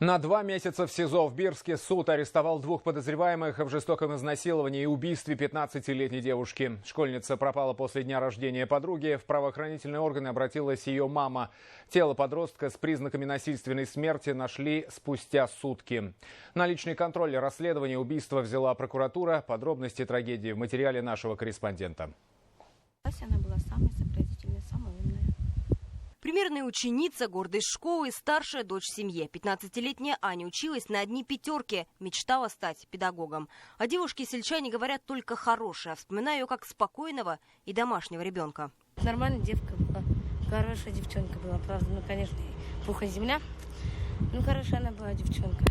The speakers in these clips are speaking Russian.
На 2 месяца в СИЗО в Бирске суд арестовал 2 подозреваемых в жестоком изнасиловании и убийстве 15-летней девушки. Школьница пропала после дня рождения подруги. В правоохранительные органы обратилась ее мама. Тело подростка с признаками насильственной смерти нашли спустя сутки. На личный контроль расследования убийства взяла прокуратура. Подробности трагедии в материале нашего корреспондента. Она была самая сообразительная, самая умная. Примерная ученица, гордость школы и старшая дочь в семье. 15-летняя Аня училась на одни пятерки, мечтала стать педагогом. О девушке сельчане говорят только хорошее, вспоминая ее как спокойного и домашнего ребенка. Нормальная девка была, хорошая девчонка была, правда, конечно, пух и земля. Хорошая она была девчонка.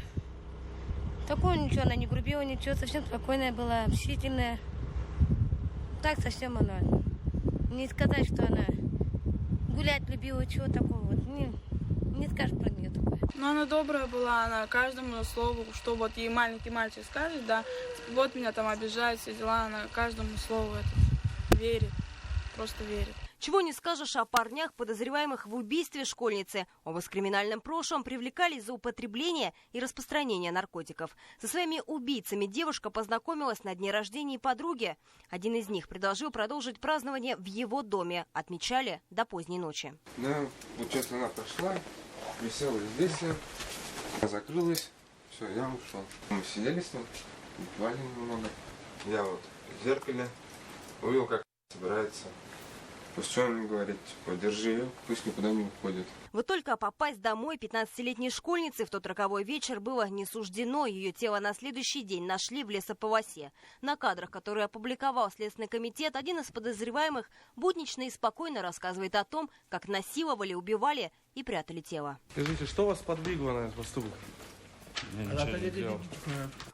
Такое ничего, она не грубила, ничего, совсем спокойная была, общительная. Так совсем она. Не сказать, что она гулять любила, чего такого вот. Не скажешь про нее такое. Она добрая была, она каждому слову, что вот ей маленький мальчик скажет, да, вот меня там обижают, все дела, она каждому слову это верит, просто верит. Чего не скажешь о парнях, подозреваемых в убийстве школьницы. Оба с криминальным прошлым привлекались за употребление и распространение наркотиков. Со своими убийцами девушка познакомилась на дне рождения подруги. Один из них предложил продолжить празднование в его доме. Отмечали до поздней ночи. Да, вот сейчас она прошла, висела здесь, закрылась, все, я ушел. Мы сидели с ним, выпивали немного. Я вот в зеркале увидел, как собирается. Пусть что он говорит, типа, держи ее, пусть никуда не уходит. Вот только попасть домой 15-летней школьнице в тот роковой вечер было не суждено. Ее тело на следующий день нашли в лесополосе. На кадрах, которые опубликовал Следственный комитет, один из подозреваемых буднично и спокойно рассказывает о том, как насиловали, убивали и прятали тело. Скажите, что вас подвигло на этот поступок?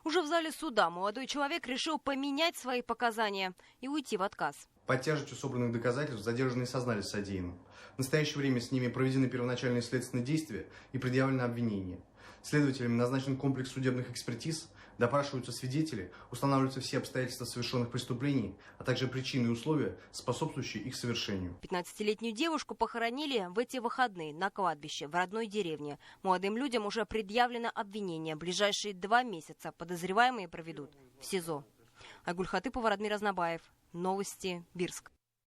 Уже в зале суда молодой человек решил поменять свои показания и уйти в отказ. Под тяжестью собранных доказательств задержанные сознались в содеянном. В настоящее время с ними проведены первоначальные следственные действия и предъявлено обвинение. Следователями назначен комплекс судебных экспертиз, допрашиваются свидетели, устанавливаются все обстоятельства совершенных преступлений, а также причины и условия, способствующие их совершению. 15-летнюю девушку похоронили в эти выходные на кладбище в родной деревне. Молодым людям уже предъявлено обвинение. Ближайшие 2 месяца подозреваемые проведут в СИЗО. Айгуль Хатыпова, Радмир Азнабаев. Новости Бирск.